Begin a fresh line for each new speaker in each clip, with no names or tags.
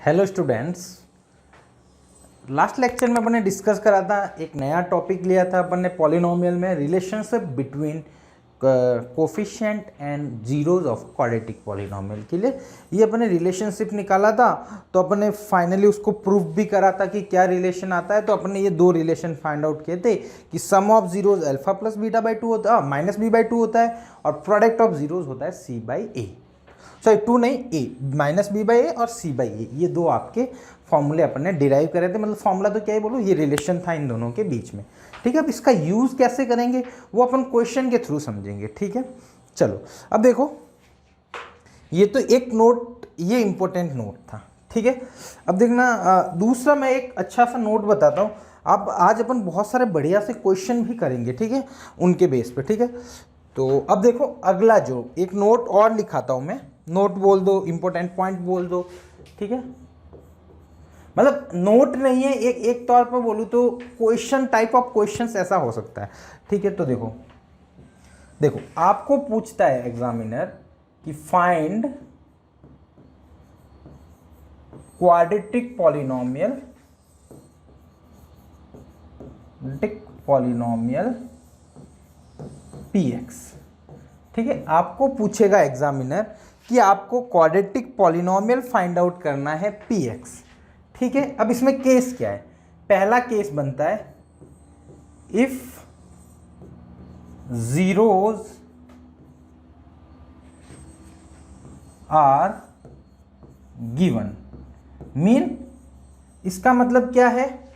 Hello students, last lecture में अपन ने discuss करा था, एक नया टॉपिक लिया था अपन ने पॉलिनोमियल में, relationship between coefficient and zeros of quadratic polynomial के लिए ये अपन ने रिलेशनशिप निकाला था। तो अपन ने फाइनली उसको प्रूफ भी करा था कि क्या रिलेशन आता है। तो अपन ने ये दो रिलेशन फाइंड आउट किए थे कि sum of zeros alpha plus beta by two होता है, माइनस बी बाई टू होता है, और प्रोडक्ट ऑफ जीरोज होता है सी बाई ए, सॉरी टू नहीं, ए, माइनस बी बाई ए और सी बाई ए। ये दो आपके फॉर्मूले अपन ने डिराइव करे थे, मतलब फॉर्मूला तो क्या ही बोलो, ये रिलेशन था इन दोनों के बीच में। ठीक है, अब इसका यूज़ कैसे करेंगे वो अपन क्वेश्चन के थ्रू समझेंगे। ठीक है, चलो अब देखो, ये तो एक नोट, ये इंपॉर्टेंट नोट था। ठीक है, अब देखना दूसरा मैं एक अच्छा सा नोट बताता हूँ। अब आज अपन बहुत सारे बढ़िया से क्वेश्चन भी करेंगे, ठीक है, उनके बेस पे। ठीक है, तो अब देखो अगला जो एक नोट और लिखाता हूँ मैं, नोट बोल दो, इंपॉर्टेंट पॉइंट बोल दो। ठीक है, मतलब नोट नहीं है, एक तौर पर बोलूँ तो क्वेश्चन, टाइप ऑफ क्वेश्चंस ऐसा हो सकता है। ठीक है, तो देखो देखो आपको पूछता है एग्जामिनर कि फाइंड क्वाड्रेटिक पॉलिनोमियल px। ठीक है, आपको पूछेगा एग्जामिनर कि आपको क्वाड्रेटिक पॉलिनोमियल फाइंड आउट करना है px। ठीक है, अब इसमें केस क्या है? पहला केस बनता है if zeros are given, mean इसका मतलब क्या है,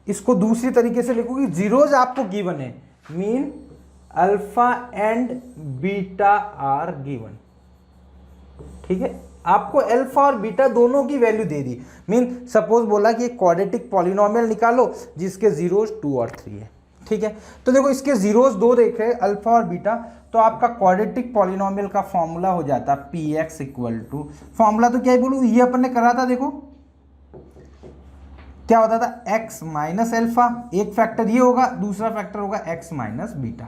इसको दूसरी तरीके से लिखो कि जीरोज आपको गिवन है, mean alpha and beta are given. ठीक है, आपको अल्फा और बीटा दोनों की वैल्यू दे दी, मीन सपोज बोला कि एक क्वाड्रेटिक पॉलिनोमियल निकालो जिसके जीरोज 2 और 3 है। ठीक है, तो देखो इसके जीरोज दो देख रहे हैं, अल्फा और बीटा, तो आपका क्वाड्रेटिक पॉलिनोमियल का फॉर्मूला हो जाता है P x equal to, formula तो क्या ही बोलूँ, ये अपन ने करा था। देखो क्या होता था, एक्स माइनस एल्फा, एक फैक्टर ये होगा, दूसरा फैक्टर होगा एक्स माइनस बीटा।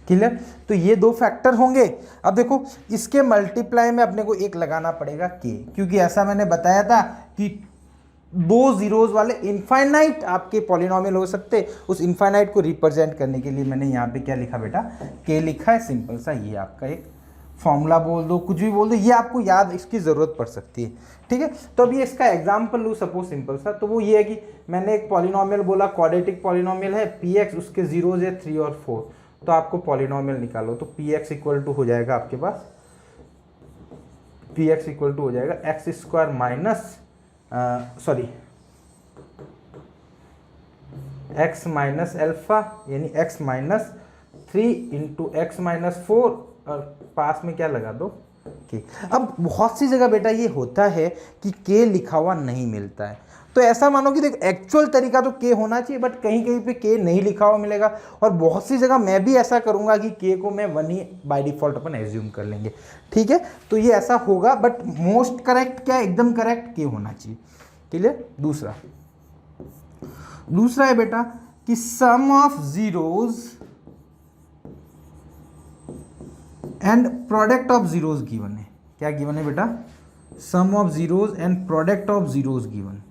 क्लियर, तो ये दो फैक्टर होंगे। अब देखो इसके मल्टीप्लाई में अपने को एक लगाना पड़ेगा के, क्योंकि ऐसा मैंने बताया था कि दो जीरोज वाले इनफाइनाइट आपके पॉलिनोमियल हो सकते, उस इनफाइनाइट को रिप्रेजेंट करने के लिए मैंने यहाँ पे क्या लिखा बेटा, के लिखा है, सिंपल सा। ये आपका एक फॉर्मूला बोल दो, कुछ भी बोल दो, ये आपको याद, इसकी ज़रूरत पड़ सकती है। ठीक है, तो अभी इसका एग्जाम्पल लूँ सपोज सिंपल सा, तो वो ये है कि मैंने एक पॉलिनोमियल बोला, क्वाड्रेटिक पॉलिनोमियल है पी एक्स, उसके जीरोज है 3 और 4, तो आपको पॉलिनोमियल निकालो, तो पी एक्स इक्वल टू हो जाएगा आपके पास, पी एक्स इक्वल टू हो जाएगा x square minus sorry x minus alpha, यानी x minus 3 into x minus 4, और पास में क्या लगा दो, के। अब बहुत सी जगह बेटा ये होता है कि के लिखा हुआ नहीं मिलता है, तो ऐसा मानो कि देख एक्चुअल तरीका तो के होना चाहिए, बट कहीं कहीं पे के नहीं लिखा हुआ मिलेगा, और बहुत सी जगह मैं भी ऐसा करूंगा कि के को मैं 1 ही बाय डिफॉल्ट अपन एज्यूम कर लेंगे। ठीक है, तो ये ऐसा होगा, बट मोस्ट करेक्ट क्या, एकदम करेक्ट के होना चाहिए। क्लियर, दूसरा है बेटा कि sum of zeros and product of zeros given है। क्या गिवन है बेटा, sum of zeros and product of zeros given.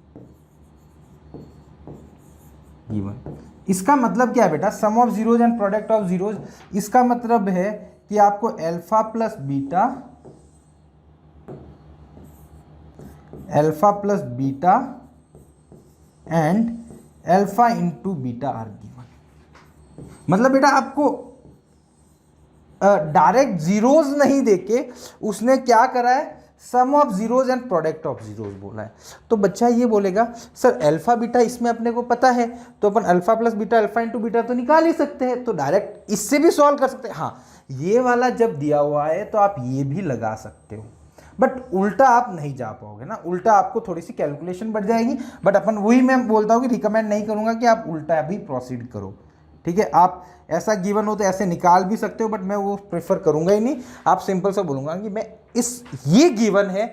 इसका मतलब क्या है बेटा, sum of zeros and product of zeros, इसका मतलब है कि आपको alpha plus beta and alpha into beta are given. मतलब बेटा आपको डायरेक्ट जीरोज नहीं देके उसने क्या करा है, sum of zeros and product of zeros बोला है। तो बच्चा ये बोलेगा सर अल्फा बीटा इसमें अपने को पता है, तो अपन alpha plus beta alpha into beta तो निकाल ही सकते हैं, तो डायरेक्ट इससे भी सॉल्व कर सकते हैं। हाँ, ये वाला जब दिया हुआ है तो आप ये भी लगा सकते हो, बट उल्टा आप नहीं जा पाओगे ना, उल्टा आपको थोड़ी सी कैलकुलेशन बढ़ जाएगी, बट अपन वही मैं बोलता हूँ कि रिकमेंड नहीं करूँगा कि आप उल्टा भी प्रोसीड करो। ठीक है, आप ऐसा गिवन हो तो ऐसे निकाल भी सकते हो, बट मैं वो प्रेफर करूंगा ही नहीं। आप सिंपल सा बोलूंगा कि मैं ये गिवन है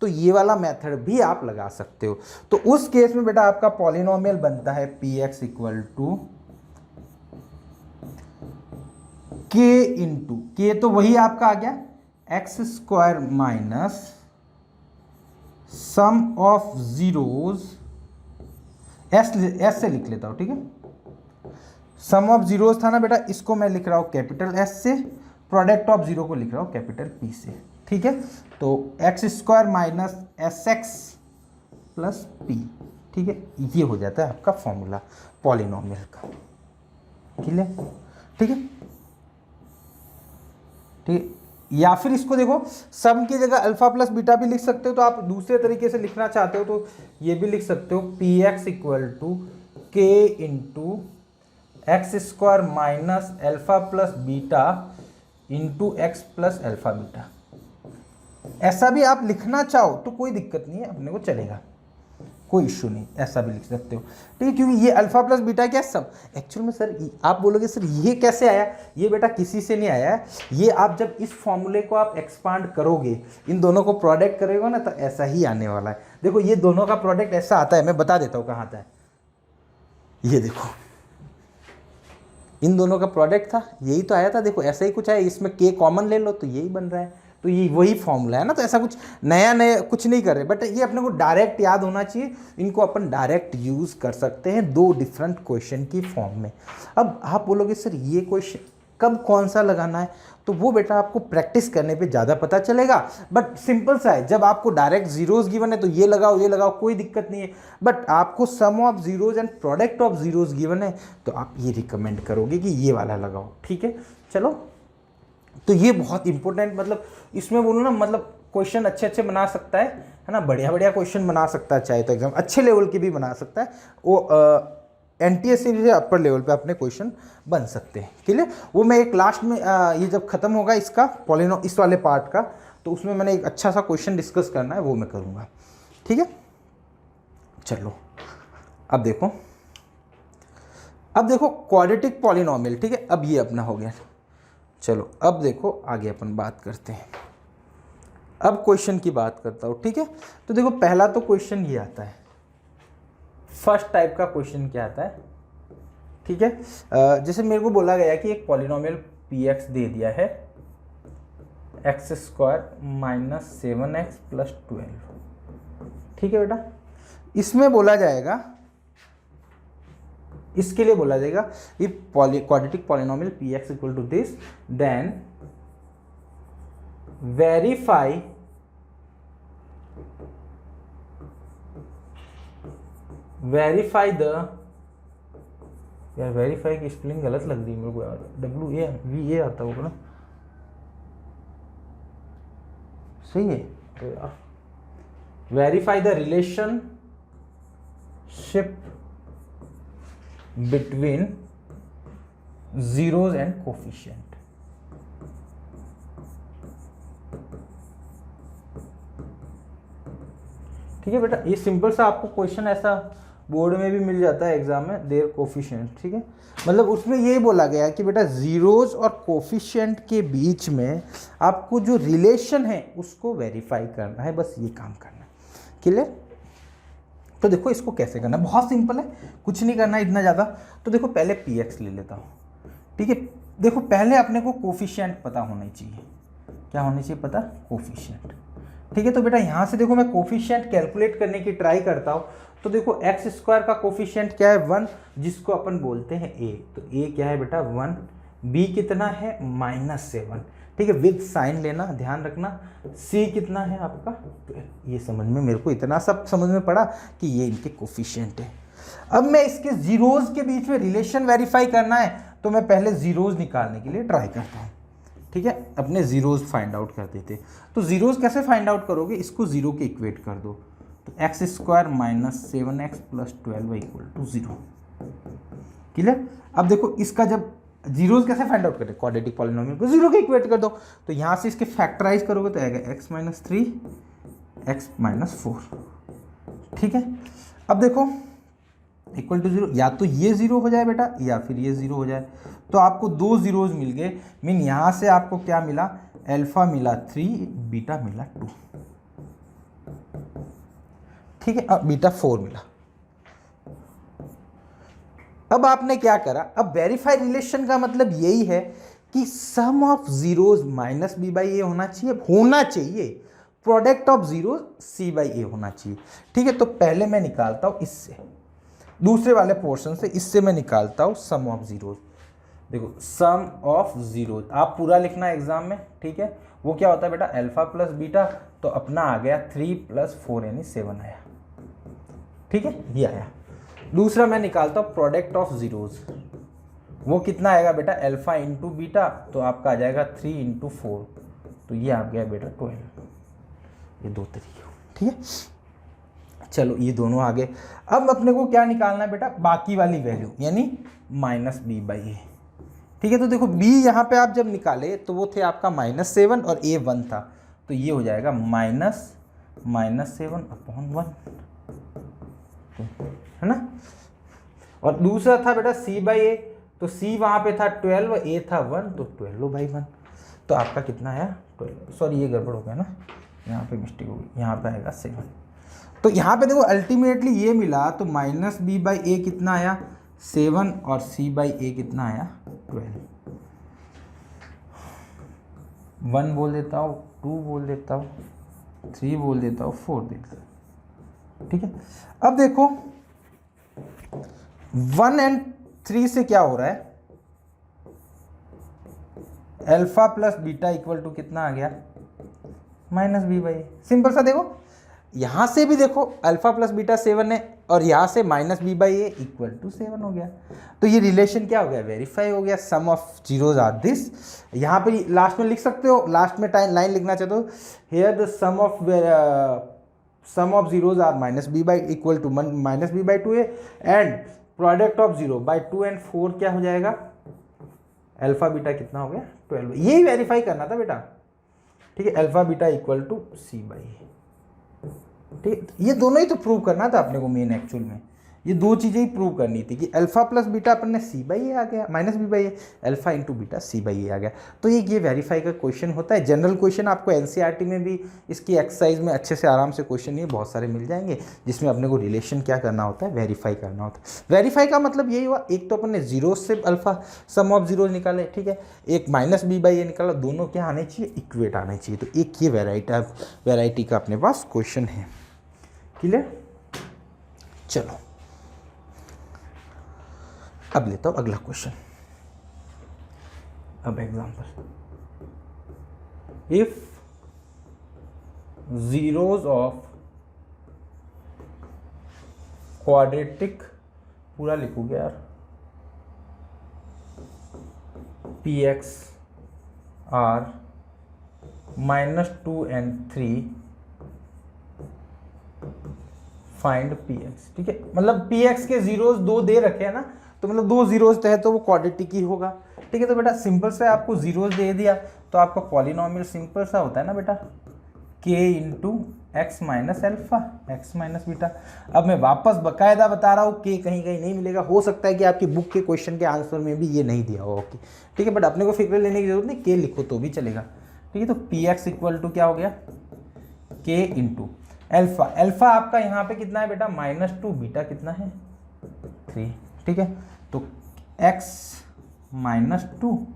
तो ये वाला मेथड भी आप लगा सकते हो। तो उस केस में बेटा आपका पॉलिनोमियल बनता है पी एक्स इक्वल टू के इंटू, के तो वही आपका आ गया x square minus sum of zeros, S से लिख लेता हूँ, ठीक है। सम ऑफ जीरोज था ना बेटा, इसको मैं लिख रहा हूँ कैपिटल एस से, प्रोडक्ट ऑफ जीरो को लिख रहा हूँ कैपिटल पी से, ठीक है। तो x square minus s x plus P, ठीक है, ये हो जाता है आपका फॉर्मूला पॉलिनोमियल का, क्लियर, ठीक है। ठीक है, या फिर इसको देखो, सम की जगह अल्फा प्लस बीटा भी लिख सकते हो, तो आप दूसरे तरीके से लिखना चाहते हो तो ये भी लिख सकते हो, पी एक्स इक्वल टू के into x square minus alpha plus beta into x plus alpha beta. ऐसा भी आप लिखना चाहो तो कोई दिक्कत नहीं है, अपने को चलेगा, कोई इश्यू नहीं, ऐसा भी लिख सकते हो, ठीक है। क्योंकि ये अल्फा प्लस बीटा क्या सब एक्चुअल में सर, आप बोलोगे सर ये कैसे आया, ये बेटा किसी से नहीं आया है, ये आप जब इस फॉर्मूले को आप एक्सपांड करोगे, इन दोनों को प्रोडक्ट करेगा ना, तो ऐसा ही आने वाला है। देखो ये दोनों का प्रोडक्ट ऐसा आता है, मैं बता देता हूँ कहाँ आता है, ये देखो इन दोनों का प्रोडक्ट था, यही तो आया था, देखो ऐसा ही कुछ आया, इसमें के कॉमन ले लो तो यही बन रहा है, तो ये वही फॉर्मूला है ना। तो ऐसा कुछ नया कुछ नहीं कर रहे, बट ये अपने को डायरेक्ट याद होना चाहिए, इनको अपन डायरेक्ट यूज कर सकते हैं दो डिफरेंट क्वेश्चन की फॉर्म में। अब आप बोलोगे सर ये क्वेश्चन कब कौन सा लगाना है, तो वो बेटा आपको प्रैक्टिस करने पे ज़्यादा पता चलेगा, बट सिंपल सा है, जब आपको डायरेक्ट जीरोज गिवन है तो ये लगाओ कोई दिक्कत नहीं है, बट आपको sum of zeros and product of zeros given है तो आप ये रिकमेंड करोगे कि ये वाला लगाओ, ठीक है। चलो, तो ये बहुत इंपॉर्टेंट, मतलब इसमें बोलो ना, मतलब क्वेश्चन अच्छे बना सकता है ना, बढ़िया क्वेश्चन बना सकता है, चाहे तो एग्जाम अच्छे लेवल के भी बना सकता है, वो NTA सीरीज से अपर लेवल पे अपने क्वेश्चन बन सकते हैं, क्लियर। वो मैं एक लास्ट में ये जब खत्म होगा इसका इस वाले पार्ट का, तो उसमें मैंने एक अच्छा सा क्वेश्चन डिस्कस करना है, वो मैं करूँगा, ठीक है। चलो अब देखो क्वाड्रेटिक पॉलिनोमियल, ठीक है, अब ये अपना हो गया। चलो अब देखो आगे अपन बात करते हैं, अब क्वेश्चन की बात करता हूँ, ठीक है। तो देखो पहला तो क्वेश्चन ये आता है, फर्स्ट टाइप का क्वेश्चन क्या आता है, ठीक है। जैसे मेरे को बोला गया कि एक पॉलिनोमियल पी एक्स दे दिया है, x square minus 7x plus 12, ठीक है बेटा। इसमें बोला जाएगा, इसके लिए बोला जाएगा if quadratic polynomial P x equal to this, then verify the, यार वेरीफाई की स्पेलिंग गलत लग रही है मेरे को यार, WAVA आता होगा ना, सही है तो यार, verify the relationship between zeros and coefficient, ठीक है बेटा। ये सिंपल सा आपको क्वेश्चन ऐसा बोर्ड में भी मिल जाता है एग्जाम में, देयर कोफिशिएंट, ठीक है। मतलब उसमें ये बोला गया कि बेटा जीरोज और कोफिशिएंट के बीच में आपको जो रिलेशन है उसको वेरीफाई करना है, बस ये काम करना है, क्लियर। तो देखो इसको कैसे करना है, बहुत सिंपल है, कुछ नहीं करना इतना ज़्यादा। तो देखो पहले पी एक्स ले लेता हूँ, ठीक है। देखो पहले अपने को कोफिशिएंट पता होना चाहिए, क्या होना चाहिए पता, कोफिशिएंट, ठीक है। तो बेटा यहाँ से देखो मैं कोफिशिएंट कैलकुलेट करने की ट्राई करता हूँ, तो देखो एक्स स्क्वायर का कोफिशिएंट क्या है 1, जिसको अपन बोलते हैं ए, तो ए क्या है बेटा 1, बी कितना है -7, ठीक है, विद साइन लेना, ध्यान रखना। सी कितना है आपका, तो ये समझ में, मेरे को इतना सब समझ में पड़ा कि ये इनके कोफिशिएंट है। अब मैं इसके जीरोज के बीच में रिलेशन वेरीफाई करना है, तो मैं पहले जीरोज निकालने के लिए ट्राई करता हूँ, ठीक है। अपने जीरोज फाइंड आउट कर देते, तो जीरोज कैसे फाइंड आउट करोगे, इसको जीरो के इक्वेट कर दो, तो x square minus 7x plus 12 equal to 0, clear. अब देखो इसका जब जीरोज कैसे फाइंड आउट करें, क्वाड्रेटिक पॉलिनोमियल को जीरो के इक्वेट कर दो, तो यहाँ से इसके फैक्टराइज करोगे तो आएगा x माइनस 3 x माइनस 4, ठीक है। अब देखो इक्वल टू 0, या तो ये 0 हो जाए बेटा या फिर ये 0 हो जाए, तो आपको दो जीरोज मिल गए, मीन यहाँ से आपको क्या मिला, अल्फा मिला 3, बीटा मिला 2, ठीक है। अब बीटा 4 मिला। अब आपने क्या करा, अब वेरीफाई रिलेशन का मतलब यही है कि sum of zeros minus B by A होना चाहिए product of zero C by A होना चाहिए। ठीक है, तो पहले मैं निकालता हूँ इससे, दूसरे वाले पोर्शन से, इससे मैं निकालता हूँ सम ऑफ जीरोज। देखो सम ऑफ जीरोज आप पूरा लिखना एग्जाम में। ठीक है, वो क्या होता है बेटा, अल्फा प्लस बीटा, तो अपना आ गया 3 + 4 यानी 7 आया। ठीक है, ये आया। दूसरा मैं निकालता हूँ प्रोडक्ट ऑफ जीरोज, वो कितना आएगा बेटा, अल्फा इंटू बीटा, तो आपका आ जाएगा 3 × 4, तो ये आ गया बेटा 12। ये दो तरीके। ठीक है, चलो ये दोनों आ गए। अब अपने को क्या निकालना है बेटा, बाकी वाली वैल्यू यानी -b/a। ठीक है, तो देखो b यहाँ पे आप जब निकाले तो वो थे आपका -7 और a 1 था, तो ये हो जाएगा -7/1, है ना। और दूसरा था बेटा c/a, तो c वहाँ पे था 12, a था 1, तो 12/1, तो आपका कितना आया 12। सॉरी ये गड़बड़ हो गया ना, यहाँ पे मिस्टेक हो गई, यहाँ पे आएगा 7। तो यहाँ पे देखो अल्टीमेटली ये मिला, तो -b/a कितना आया 7 और c/a कितना आया 12। 1 बोल देता हूँ, 2 बोल देता हूँ, 3 बोल देता हूँ, 4 दे देता हूँ। ठीक है, अब देखो 1 और 3 से क्या हो रहा है, alpha plus beta equal to कितना आ गया -b/a। सिंपल सा देखो, यहां से भी देखो अल्फा प्लस बीटा 7 है और यहां से -b/a इक्वल टू 7 हो गया, तो ये रिलेशन क्या हो गया, वेरीफाई हो गया। सम ऑफ जीरोज आर दिस, यहाँ पे लास्ट में लिख सकते हो, लास्ट में टाइम लाइन लिखना चाहते हो, here the sum of zeros are -b/a equal to -b/2a and product of 0/2 और 4 क्या हो जाएगा, अल्फा बीटा कितना हो गया 12। यही वेरीफाई करना था बेटा। ठीक है, alpha beta equal to c/a। ठीक, ये दोनों ही तो प्रूव करना था अपने को मेन एक्चुअल में, ये दो चीज़ें ही प्रूव करनी थी कि अल्फा प्लस बीटा अपन ने c/a आ गया, -b/a, alpha into beta c/a आ गया। तो ये वेरीफाई का क्वेश्चन होता है, जनरल क्वेश्चन आपको एनसीईआरटी में भी इसकी एक्सरसाइज में अच्छे से आराम से क्वेश्चन ये बहुत सारे मिल जाएंगे, जिसमें अपने को रिलेशन क्या करना होता है, वेरीफाई करना होता है। वेरीफाई का मतलब यही हुआ, एक तो अपन ने जीरो से अल्फा सम ऑफ जीरोज निकाले, ठीक है, एक -b/a निकाला, दोनों क्या आने चाहिए, इक्वेट आने चाहिए। तो एक ये वेराइटी का अपने पास क्वेश्चन है। क्लियर, चलो अब लेता हूं अगला क्वेश्चन। अब example, if zeros of quadratic, पूरा लिखोगे यार, px are -2 and 3 find px। ठीक है, मतलब px के जीरोज दो दे रखे हैं ना, तो मतलब दो जीरोज तय तो वो क्वाड्रेटिक ही होगा। ठीक है, तो बेटा सिंपल सा आपको जीरोज दे दिया, तो आपका पॉलिनोमियल सिंपल सा होता है ना बेटा, k into x minus alpha x minus beta. अब मैं वापस बकायदा बता रहा हूँ, k कहीं कहीं नहीं मिलेगा, हो सकता है कि आपकी बुक के क्वेश्चन के आंसर में भी ये नहीं दिया हो। ओके ठीक है, बट अपने को फिक्र लेने की जरूरत नहीं, k लिखो तो भी चलेगा। ठीक है, तो px इक्वल टू क्या हो गया, k इंटू अल्फा, अल्फा आपका यहाँ पे कितना है बेटा -2, बीटा कितना है 3। ठीक है, तो x -2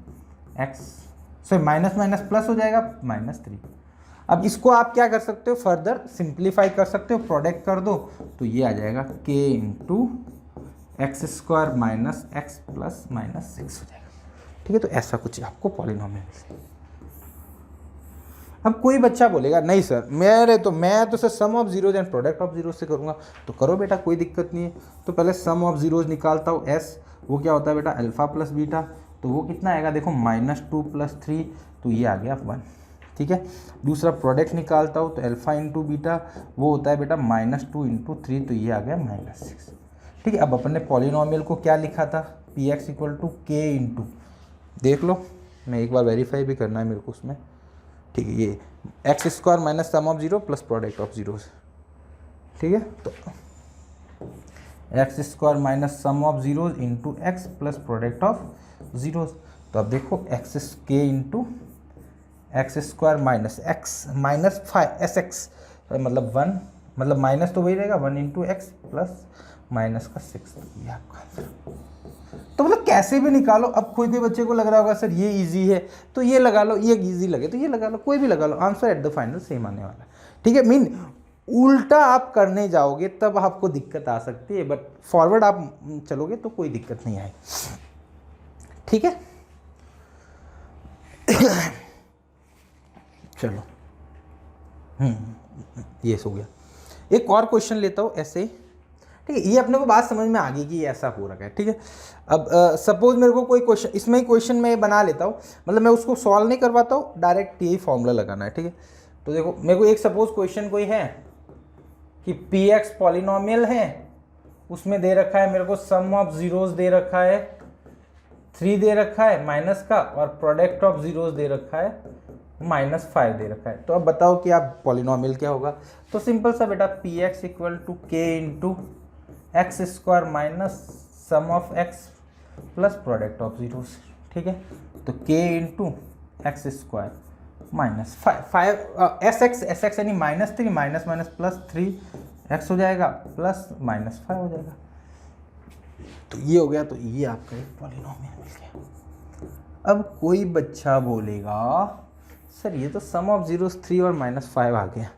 x से माइनस माइनस प्लस हो जाएगा -3। अब इसको आप क्या कर सकते हो, फर्दर सिंप्लीफाई कर सकते हो, प्रोडक्ट कर दो तो ये आ जाएगा k into x² minus x plus -6 हो जाएगा। ठीक है, तो ऐसा कुछ आपको पॉलिनोमियल मिलेगा। अब कोई बच्चा बोलेगा नहीं सर मैं तो sir sum of zeros and product of zeros से करूँगा, तो करो बेटा, कोई दिक्कत नहीं है। तो पहले सम ऑफ जीरोज निकालता हूँ, s वो क्या होता है बेटा अल्फा प्लस बीटा, तो वो कितना आएगा देखो -2 + 3, तो ये आ गया 1। ठीक है, दूसरा प्रोडक्ट निकालता हूँ, तो अल्फा इंटू बीटा वो होता है बेटा -2 × 3, तो ये आ गया -6। ठीक है, अब अपन ने पॉलिनोमियल को क्या लिखा था, px equal to k into, देख लो मैं एक बार वेरीफाई भी करना है मेरे को उसमें। ठीक है, ये x² minus sum of zero plus product of zeros. ठीक है, तो x² minus sum of zeros into x plus product of zeros. तो अब देखो k into x² minus x minus 5 मतलब 1, मतलब माइनस तो वही रहेगा 1 इंटू एक्स प्लस -6, ये आपका आंसर। तो मतलब कैसे भी निकालो। अब कोई बच्चे को लग रहा होगा सर ये इजी है तो ये लगा लो, ये इजी लगे तो ये लगा लो, कोई भी लगा लो, answer at the final same आने वाला है। ठीक है, मीन उल्टा आप करने जाओगे तब आपको दिक्कत आ सकती है, बट फॉरवर्ड आप चलोगे तो कोई दिक्कत नहीं आएगी। ठीक है, चलो ये हो गया। एक और क्वेश्चन लेता हूँ ऐसे ही, ठीक है, ये अपने को बात समझ में आ गई कि ये ऐसा हो रखा है। ठीक है, अब सपोज मेरे को कोई क्वेश्चन, इसमें ही क्वेश्चन मैं बना लेता हूँ, मतलब मैं उसको सॉल्व नहीं करवाता हूँ, डायरेक्ट यही फॉर्मूला लगाना है। ठीक है, तो देखो मेरे को एक सपोज क्वेश्चन कोई है कि पी एक्स पॉलिनोमियल है, उसमें दे रखा है मेरे को सम ऑफ जीरोस दे रखा है 3 दे रखा है माइनस का, और प्रोडक्ट ऑफ जीरोस दे रखा है -5 दे रखा है। तो अब बताओ कि आप पॉलिनोमियल क्या होगा। तो सिंपल सा बेटा, पी एक्स इक्वल टू के into x square minus sum of x plus product of zeros. ठीक है, तो के into x square minus 5 S x यानी -3 माइनस माइनस प्लस 3 एक्स हो जाएगा प्लस -5 हो जाएगा। तो ये हो गया, तो ये आपका एक पॉलिनोमियल मिल गया। अब कोई बच्चा बोलेगा सर ये तो सम ऑफ जीरोस 3 और -5 आ गया,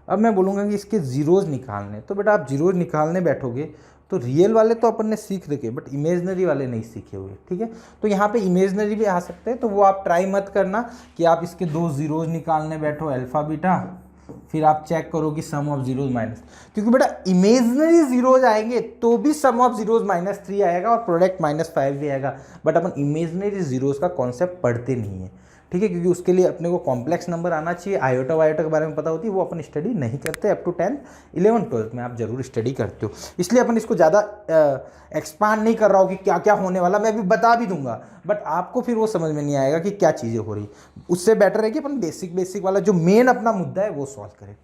अब मैं बोलूँगा कि इसके जीरोज निकालने। तो बेटा आप जीरोज निकालने बैठोगे तो रियल वाले तो अपन ने सीख रखे, बट इमेजनरी वाले नहीं सीखे हुए। ठीक है, तो यहाँ पे इमेजनरी भी आ सकते हैं, तो वो आप ट्राई मत करना कि आप इसके 2 जीरोज निकालने बैठो अल्फा बीटा, फिर आप चेक करो कि सम ऑफ जीरोज माइनस, क्योंकि बेटा इमेजनरी जीरोज आएंगे तो भी सम ऑफ जीरोज -3 आएगा और प्रोडक्ट -5 भी आएगा, बट अपन इमेजनरी जीरोज का कॉन्सेप्ट पढ़ते नहीं है। ठीक है, क्योंकि उसके लिए अपने को कॉम्प्लेक्स नंबर आना चाहिए, आयोटा वायोटा के बारे में पता होती है, वो अपन स्टडी नहीं करते। अप टू 10 11 12 में आप जरूर स्टडी करते हो, इसलिए अपन इसको ज़्यादा एक्सपांड नहीं कर रहा हूँ कि क्या क्या होने वाला, मैं भी बता भी दूंगा, बट आपको फिर वो समझ में नहीं आएगा कि क्या चीज़ें हो रही। उससे बेटर है कि अपन बेसिक वाला जो मेन अपना मुद्दा है वो सॉल्व करें।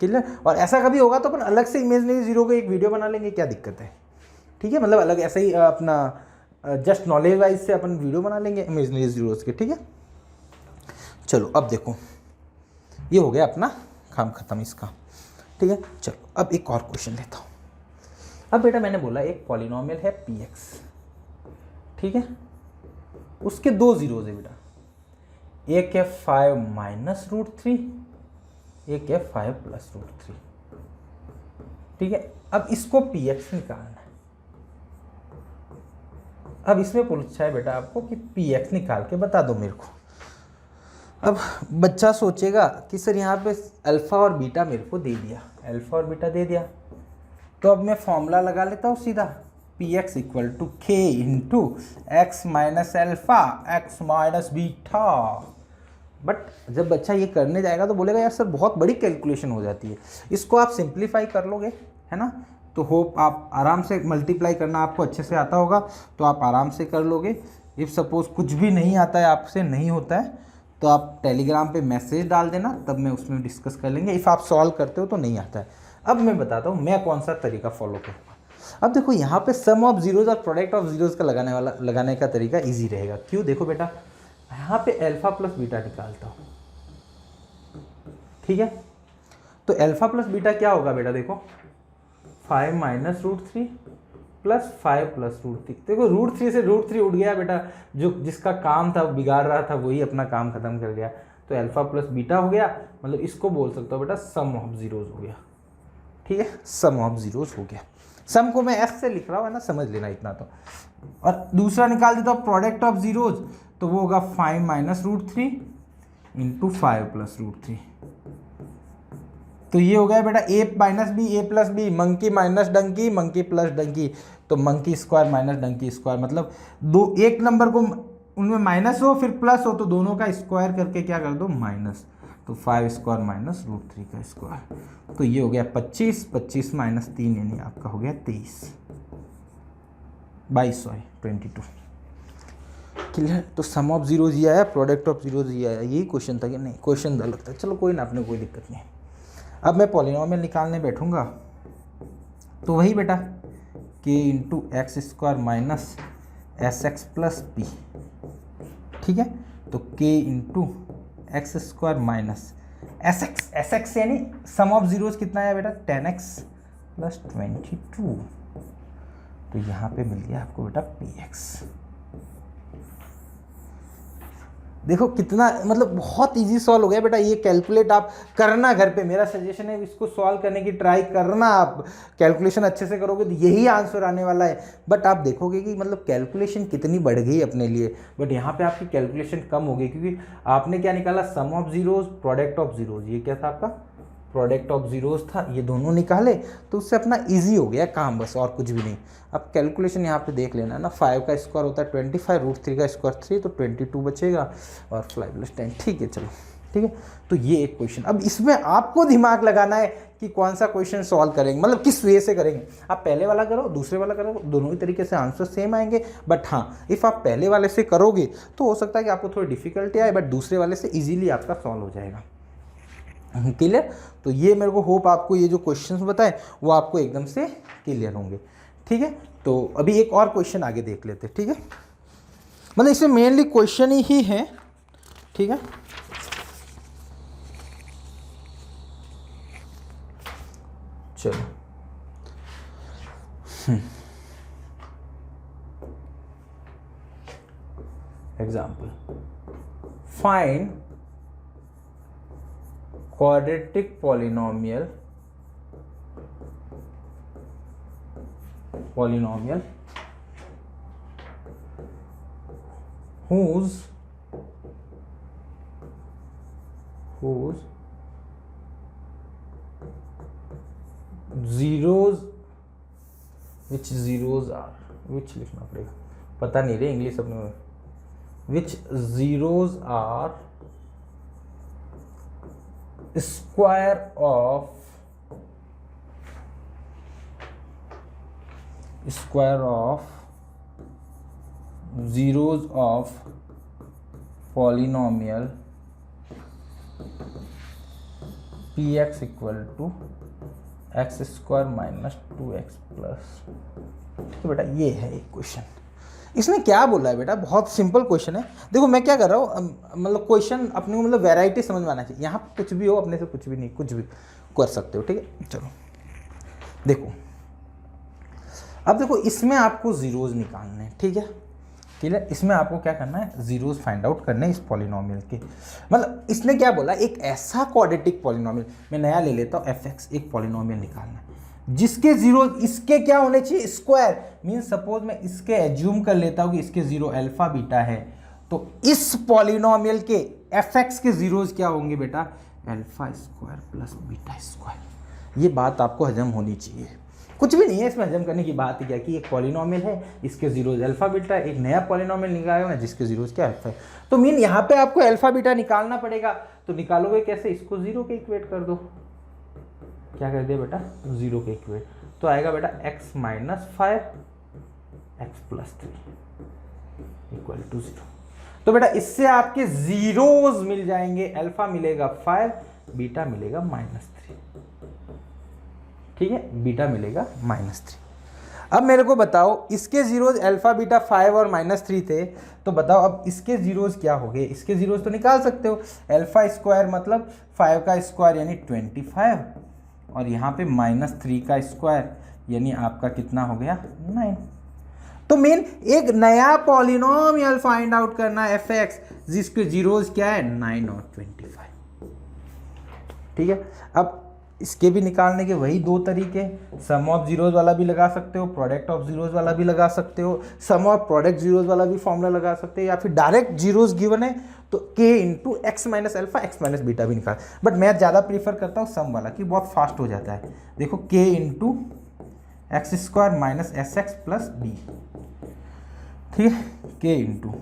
क्लियर, और ऐसा कभी होगा तो अपन अलग से इमेजनरी जीरो का एक वीडियो बना लेंगे, क्या दिक्कत है। ठीक है, मतलब अलग ऐसा ही अपना जस्ट नॉलेज वाइज से अपन वीडियो बना लेंगे इमेजनरी जीरोस के। ठीक है, चलो अब देखो ये हो गया अपना काम खत्म इसका। ठीक है, चलो अब एक और क्वेश्चन लेता हूँ। अब बेटा मैंने बोला एक पॉलिनोमियल है पी एक्स, ठीक है, उसके 2 जीरोज है बेटा, एक है 5 माइनस √3, एक है 5 प्लस √3। ठीक है, अब इसको पी एक्स निकालना है। अब इसमें पूछा है बेटा आपको कि पी एक्स निकाल के बता दो मेरे को। अब बच्चा सोचेगा कि सर यहाँ पे अल्फ़ा और बीटा मेरे को दे दिया, अल्फ़ा और बीटा दे दिया, तो अब मैं फॉर्मूला लगा लेता हूँ सीधा, पी एक्स इक्वल टू के into x minus alpha x minus beta. But जब बच्चा ये करने जाएगा तो बोलेगा यार सर बहुत बड़ी कैलकुलेशन हो जाती है, इसको आप सिंप्लीफाई कर लोगे, है ना। तो होप आप आराम से मल्टीप्लाई करना आपको अच्छे से आता होगा, तो आप आराम से कर लोगे। इफ़ सपोज़ कुछ भी नहीं आता है, आपसे नहीं होता है, तो आप टेलीग्राम पे मैसेज डाल देना, तब मैं उसमें डिस्कस कर लेंगे। इफ़ आप सॉल्व करते हो तो नहीं आता है। अब मैं बताता हूँ मैं कौन सा तरीका फॉलो करूँगा। अब देखो यहाँ पे सम ऑफ जीरोज और प्रोडक्ट ऑफ जीरोज का लगाने का तरीका इजी रहेगा। क्यों, देखो बेटा यहाँ पे अल्फ़ा प्लस बीटा निकालता हूँ, ठीक है, तो अल्फ़ा प्लस बीटा क्या होगा बेटा, देखो 5 माइनस √3 प्लस 5 प्लस √3। देखो √3 से √3 उठ गया बेटा, जो जिसका काम था बिगाड़ रहा था वही अपना काम खत्म कर गया, तो अल्फ़ा प्लस बीटा हो गया, मतलब इसको बोल सकता हूँ बेटा सम ऑफ जीरोज हो गया। ठीक है, सम ऑफ जीरोज हो गया। सम को मैं एस से लिख रहा हूँ, है ना, समझ लेना इतना तो। और दूसरा निकाल देता हूँ प्रोडक्ट ऑफ जीरोज, तो वो होगा 5 माइनस √3 इंटू 5 प्लस √3। तो ये हो गया बेटा a minus B, a plus B, monkey minus donkey, monkey plus donkey, तो monkey square minus donkey square, मतलब दो एक नंबर को उनमें माइनस हो फिर प्लस हो तो दोनों का स्क्वायर करके क्या कर दो माइनस, तो 5 स्क्वायर माइनस √3 का स्क्वायर, तो ये हो गया 25, 25 माइनस 3 यानी आपका हो गया 22। क्लियर, तो सम ऑफ जीरोज ये आया, प्रोडक्ट ऑफ जीरोज ये आया, यही क्वेश्चन था कि नहीं, क्वेश्चन अलग था। चलो कोई ना, अपने कोई दिक्कत नहीं। अब मैं पॉलिनोमियल निकालने बैठूंगा तो वही बेटा के into x square minus s x plus P, ठीक है, तो के into x square minus s x यानी सम ऑफ जीरोज कितना है बेटा 10x प्लस 22, तो यहाँ पे मिल गया आपको बेटा px। देखो कितना मतलब बहुत इजी सॉल्व हो गया बेटा। ये कैलकुलेट आप करना घर पे, मेरा सजेशन है इसको सॉल्व करने की ट्राई करना। आप कैलकुलेशन अच्छे से करोगे तो यही आंसर आने वाला है। बट आप देखोगे कि मतलब कैलकुलेशन कितनी बढ़ गई अपने लिए, बट यहाँ पे आपकी कैलकुलेशन कम हो गई, क्योंकि आपने क्या निकाला, sum of zeros product of zeros. ये क्या था आपका, प्रोडक्ट ऑफ जीरोज था, ये दोनों निकाले तो उससे अपना इजी हो गया काम, बस और कुछ भी नहीं। अब कैलकुलेशन यहाँ पे देख लेना है ना, 5 का स्क्वायर होता है 25, √3 का स्क्वायर 3, तो 22 बचेगा और 5 + 10। ठीक है चलो, ठीक है। तो ये एक क्वेश्चन, अब इसमें आपको दिमाग लगाना है कि कौन सा क्वेश्चन सॉल्व करेंगे, मतलब किस वे से करेंगे। आप पहले वाला करो, दूसरे वाला करो, दोनों ही तरीके से आंसर सेम आएंगे। बट हाँ, इफ़ आप पहले वाले से करोगे तो हो सकता है कि आपको थोड़ी डिफिकल्टी आए, बट दूसरे वाले से ईजिली आपका सॉल्व हो जाएगा। क्लियर। तो ये मेरे को होप आपको ये जो क्वेश्चंस बताए वो आपको एकदम से क्लियर होंगे। ठीक है, तो अभी एक और क्वेश्चन आगे देख लेते हैं। ठीक है, मतलब इसमें मेनली क्वेश्चन ही है। ठीक है, चलो example, find quadratic polynomial whose zeros, which zeros are, which लिखना पड़ेगा, पता नहीं रे इंग्लिश अपने में, which zeros are square of zeros of polynomial px equal to x square minus 2x plus। तो बेटा ये है एक क्वेश्चन। इसमें क्या बोला है बेटा, बहुत सिंपल क्वेश्चन है। देखो मैं क्या कर रहा हूँ, मतलब क्वेश्चन अपने को मतलब वैरायटी समझ में आना चाहिए। यहाँ कुछ भी हो, अपने से कुछ भी नहीं, कुछ भी कर सकते हो। ठीक है, चलो देखो, अब देखो इसमें आपको जीरोज निकालने हैं। ठीक है, क्लियर। इसमें आपको क्या करना है, जीरोज फाइंड आउट करने हैं इस पॉलिनोमियल के। मतलब इसने क्या बोला, एक ऐसा क्वाड्रेटिक पॉलिनोमियल, मैं नया ले लेता हूँ, fx एक पॉलिनोमियल निकालना है जिसके जीरो इसके क्या होने चाहिए, स्क्वायर। मीन सपोज मैं इसके एज्यूम कर लेता हूँ कि इसके जीरो अल्फा बीटा है, तो इस पॉलिनोमियल के fx के जीरोज क्या होंगे बेटा, alpha square plus beta square. ये बात आपको हजम होनी चाहिए, कुछ भी नहीं है इसमें हजम करने की बात ही क्या कि एक पॉलिनोमियल है, इसके जीरोज अल्फा बीटा, एक नया पॉलिनोमियल निकाला है जिसके जीरोज क्या अल्फा है। तो मीन यहाँ पे आपको अल्फा बीटा निकालना पड़ेगा। तो निकालोगे कैसे, इसको जीरो के इक्वेट कर दो। क्या कर दिया बेटा, जीरो के इक्वेट, तो आएगा बेटा x - 5 x + 3 इक्वल टू 0। तो बेटा इससे आपके जीरोज मिल जाएंगे, अल्फा मिलेगा 5, बीटा मिलेगा -3। ठीक है, बीटा मिलेगा -3। अब मेरे को बताओ, इसके जीरोज अल्फा बीटा 5 और -3 थे, तो बताओ अब इसके जीरोज क्या हो गए। इसके जीरोज तो निकाल सकते हो, अल्फा स्क्वायर मतलब 5 का स्क्वायर यानी 25, और यहाँ पे -3 का स्क्वायर यानी आपका कितना हो गया, 9। तो मेन एक नया पॉलिनोमियल फाइंड आउट करना है fx, जिसके जीरोज क्या है, 9 और 25। ठीक है, अब इसके भी निकालने के वही दो तरीके, सम ऑफ जीरोज वाला भी लगा सकते हो, प्रोडक्ट ऑफ जीरोज वाला भी लगा सकते हो, सम ऑफ प्रोडक्ट जीरोज वाला भी फॉर्मूला लगा सकते हो, या फिर डायरेक्ट जीरोज गिवन है तो k into x minus alpha x minus beta भी निकाल। बट मैं ज़्यादा प्रीफर करता हूँ सम वाला, कि बहुत फास्ट हो जाता है। देखो k into x square minus s x plus b. ठीक है, k into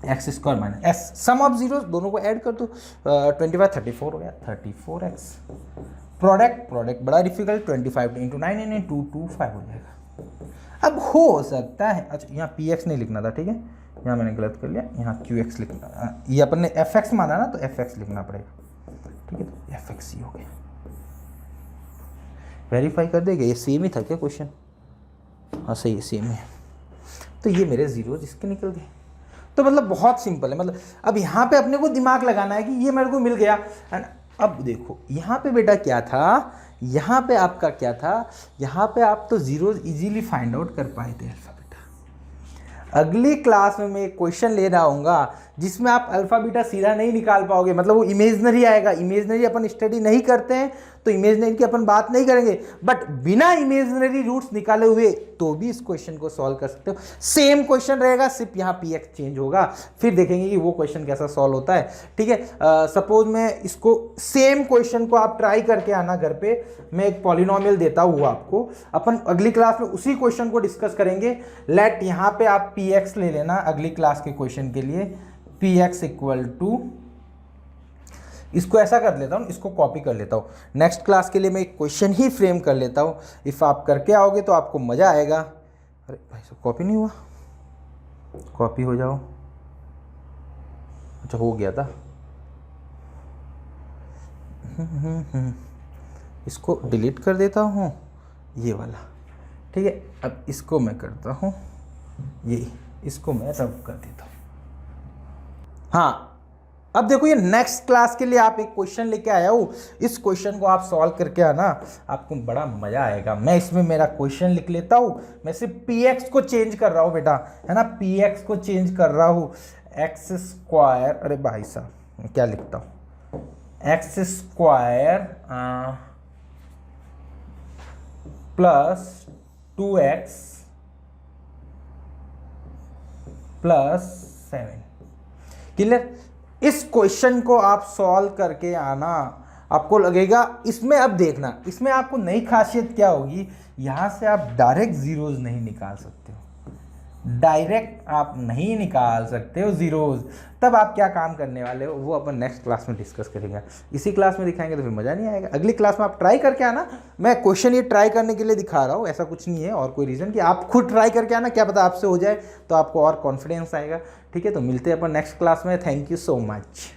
x square minus s, sum of zeros दोनों को ऐड कर दो, 25 34 हो गया, 34x। प्रोडक्ट बड़ा डिफिकल्ट, 25 इंटू 9 यानी 225 हो जाएगा। अब हो सकता है, अच्छा यहाँ px नहीं लिखना था, ठीक है, यहाँ मैंने गलत कर लिया, यहाँ qx लिखना, ये अपन ने fx माना ना तो fx लिखना पड़ेगा। ठीक है, तो fx ही हो गया। वेरीफाई कर देगा, ये सेम ही था क्या क्वेश्चन, हाँ सही है, सेम है। तो ये मेरे जीरोज इसके निकल गए। तो मतलब बहुत सिंपल है, मतलब अब यहाँ पे अपने को दिमाग लगाना है कि ये मेरे को मिल गया। एंड अब देखो यहाँ पे बेटा क्या था, यहाँ पे आपका क्या था, यहाँ पे आप तो जीरोज इजीली फाइंड आउट कर पाए थे अल्फा बेटा। अगली क्लास में मैं एक क्वेश्चन ले रहा हूँगा जिसमें आप अल्फा बीटा सीधा नहीं निकाल पाओगे, मतलब वो इमेजनरी आएगा। इमेजनरी अपन स्टडी नहीं करते हैं तो इमेजनरी की अपन बात नहीं करेंगे, बट बिना इमेजनरी रूट्स निकाले हुए तो भी इस क्वेश्चन को सॉल्व कर सकते हो। सेम क्वेश्चन रहेगा, सिर्फ यहाँ पी एक्स चेंज होगा, फिर देखेंगे कि वो क्वेश्चन कैसा सॉल्व होता है। ठीक है, सपोज मैं इसको सेम क्वेश्चन को आप ट्राई करके आना घर पे, मैं एक पॉलिनोमियल देता हूँ आपको, अपन अगली क्लास में उसी क्वेश्चन को डिस्कस करेंगे। लेट यहाँ पे आप पी एक्स ले लेना अगली क्लास के क्वेश्चन के लिए, पी एक्स इक्वल टू, इसको ऐसा कर लेता हूँ, इसको कॉपी कर लेता हूँ, नेक्स्ट क्लास के लिए मैं एक क्वेश्चन ही फ्रेम कर लेता हूँ। इफ़ आप करके आओगे तो आपको मज़ा आएगा। अरे भाई साहब कॉपी नहीं हुआ, कॉपी हो जाओ। अच्छा हो गया था। इसको डिलीट कर देता हूँ, ये वाला। ठीक है, अब इसको मैं करता हूँ, ये इसको मैं रब कर देता हूँ। हाँ, अब देखो ये नेक्स्ट क्लास के लिए आप एक क्वेश्चन लेके आया हूँ, इस क्वेश्चन को आप सॉल्व करके आना, आपको बड़ा मजा आएगा। मैं इसमें मेरा क्वेश्चन लिख लेता हूँ, मैं सिर्फ पी एक्स को चेंज कर रहा हूँ बेटा, है ना, पी एक्स को चेंज कर रहा हूँ, एक्स स्क्वायर, अरे भाई साहब क्या लिखता हूँ, x square plus 2x plus 7। Clear? इस क्वेश्चन को आप सॉल्व करके आना, आपको लगेगा इसमें, अब देखना इसमें आपको नई खासियत क्या होगी, यहाँ से आप डायरेक्ट जीरोज नहीं निकाल सकते हो, डायरेक्ट आप नहीं निकाल सकते हो जीरोज। तब आप क्या काम करने वाले हो वो अपन नेक्स्ट क्लास में डिस्कस करेंगे, इसी क्लास में दिखाएंगे तो फिर मज़ा नहीं आएगा। अगली क्लास में आप ट्राई करके आना, मैं क्वेश्चन ये ट्राई करने के लिए दिखा रहा हूँ, ऐसा कुछ नहीं है और कोई रीज़न, कि आप खुद ट्राई करके आना, क्या पता आपसे हो जाए तो आपको और कॉन्फिडेंस आएगा। ठीक है, तो मिलते हैं अपन नेक्स्ट क्लास में। Thank you so much.